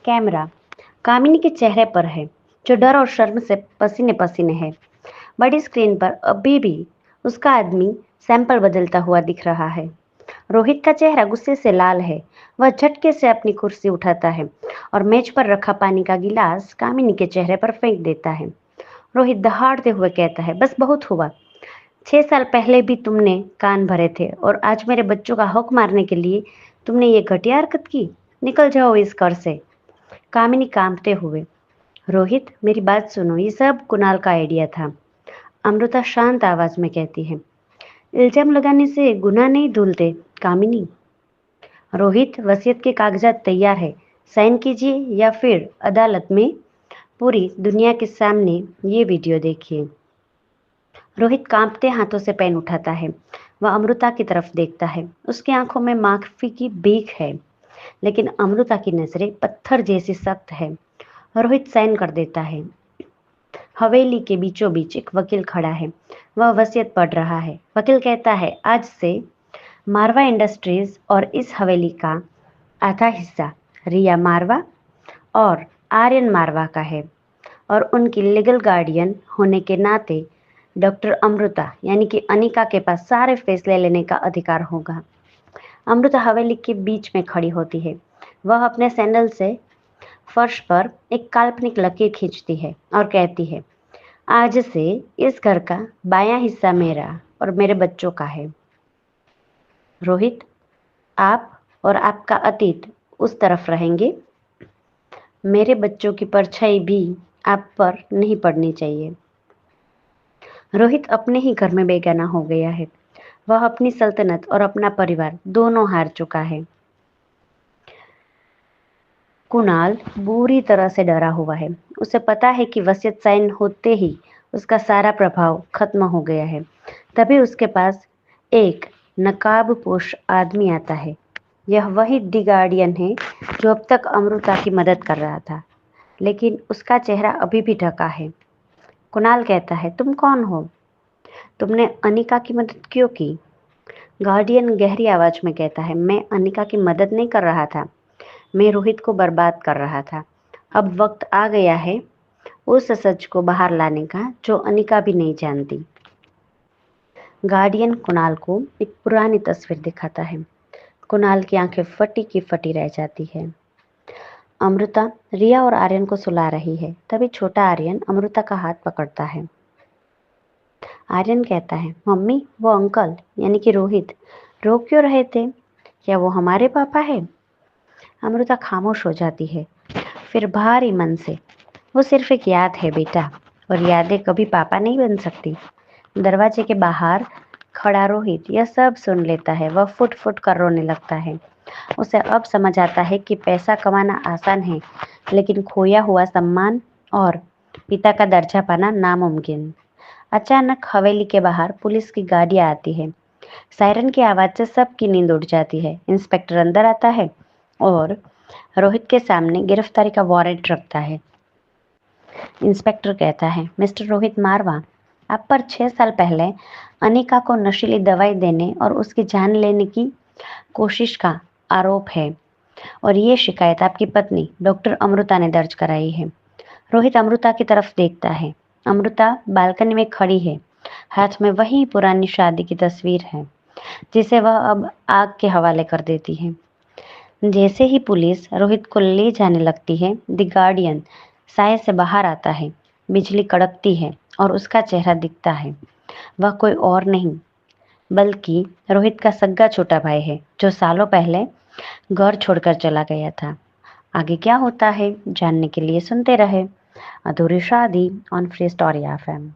Camera कामिनी के चेहरे पर है, जो डर और शर्म से पसीने पसीने है। बड़ी स्क्रीन पर अभी भी उसका आदमी सैंपल बदलता हुआ दिख रहा है। रोहित का चेहरा गुस्से से लाल है। वह झटके से अपनी कुर्सी उठाता है और मेज पर रखा पानी का गिलास कामिनी के चेहरे पर फेंक देता है। रोहित दहाड़ते हुए कहता है, बस बहुत हुआ। 6 साल पहले भी तुमने कान भरे थे और आज मेरे बच्चों का हक मारने के लिए तुमने ये घटिया हरकत की। निकल जाओ इस घर से। कामिनी कांपते हुए, रोहित मेरी बात सुनो, ये सब कुणाल का आइडिया था। अमृता शांत आवाज में कहती है, इल्जाम लगाने से गुनाह नहीं धुलते कामिनी। रोहित वसीयत के कागजात तैयार है, साइन कीजिए या फिर अदालत में पूरी दुनिया के सामने ये वीडियो देखिए। रोहित कांपते हाथों से पेन उठाता है। वह अमृता की तरफ देखता है। उसकी आंखों में माफी की भीख है, लेकिन अमृता की नजरें पत्थर जैसी सख्त है। रोहित साइन कर देता है। हवेली के बीचों बीच एक वकील खड़ा है। वह वसीयत पढ़ रहा है। वकील कहता है, आज से मारवा इंडस्ट्रीज और इस हवेली का आधा हिस्सा रिया मारवा और आर्यन मारवा का है और उनकी लीगल गार्डियन होने के नाते डॉक्टर अमृता यानी कि अनिका के पास सारे फैसले लेने का अधिकार होगा। अमृता हवेली के बीच में खड़ी होती है। वह अपने सैंडल से फर्श पर एक काल्पनिक लकीर खींचती है और कहती है, आज से इस घर का बायां हिस्सा मेरा और मेरे बच्चों का है। रोहित, आप और आपका अतीत उस तरफ रहेंगे। मेरे बच्चों की परछाई भी आप पर नहीं पड़नी चाहिए। रोहित अपने ही घर में बेगाना हो गया है। वह अपनी सल्तनत और अपना परिवार दोनों हार चुका है। कुणाल बुरी तरह से डरा हुआ है। उसे पता है कि वसीयत साइन होते ही उसका सारा प्रभाव खत्म हो गया है। तभी उसके पास एक नकाबपोश आदमी आता है। यह वही दी गार्डियन है जो अब तक अमृता की मदद कर रहा था, लेकिन उसका चेहरा अभी भी ढका है। कुणाल कहता है, तुम कौन हो? तुमने अनिका की मदद क्यों की? गार्डियन गहरी आवाज में कहता है, मैं अनिका की मदद नहीं कर रहा था, मैं रोहित को बर्बाद कर रहा था। अब वक्त आ गया है उस सच को बाहर लाने का जो अनिका भी नहीं जानती। गार्डियन कुणाल को एक पुरानी तस्वीर दिखाता है। कुणाल की आंखें फटी की फटी रह जाती है। अमृता रिया और आर्यन को सुला रही है। तभी छोटा आर्यन अमृता का हाथ पकड़ता है। आर्यन कहता है, मम्मी, वो अंकल यानी कि रोहित रो क्यों रहे थे? क्या वो हमारे पापा है? अमृता खामोश हो जाती है। फिर भारी मन से, वो सिर्फ एक याद है बेटा, और यादें कभी पापा नहीं बन सकती। दरवाजे के बाहर खड़ा रोहित यह सब सुन लेता है। वह फुट फुट कर रोने लगता है। उसे अब समझ आता है कि पैसा कमाना आसान है, लेकिन खोया हुआ सम्मान और पिता का दर्जा पाना नामुमकिन। अचानक हवेली के बाहर पुलिस की गाड़ी आती है। सायरन की आवाज से सबकी नींद उड़ जाती है। इंस्पेक्टर अंदर आता है और रोहित के सामने गिरफ्तारी का वारंट रखता है। इंस्पेक्टर कहता है, मिस्टर रोहित मारवा, आप पर 6 साल पहले अनिका को नशीली दवाई देने और उसकी जान लेने की कोशिश का आरोप है और ये शिकायत आपकी पत्नी डॉक्टर अमृता ने दर्ज कराई है। रोहित अमृता की तरफ देखता है। अमृता बालकनी में खड़ी है। हाथ में वही पुरानी शादी की तस्वीर है जिसे वह अब आग के हवाले कर देती है। जैसे ही पुलिस रोहित को ले जाने लगती है, द गार्डियन साए से बाहर आता है। बिजली कड़कती है और उसका चेहरा दिखता है। वह कोई और नहीं बल्कि रोहित का सग्गा छोटा भाई है, जो सालों पहले घर छोड़कर चला गया था। आगे क्या होता है जानने के लिए सुनते रहे अधूरी शादी ऑन फ्री स्टोरी FM।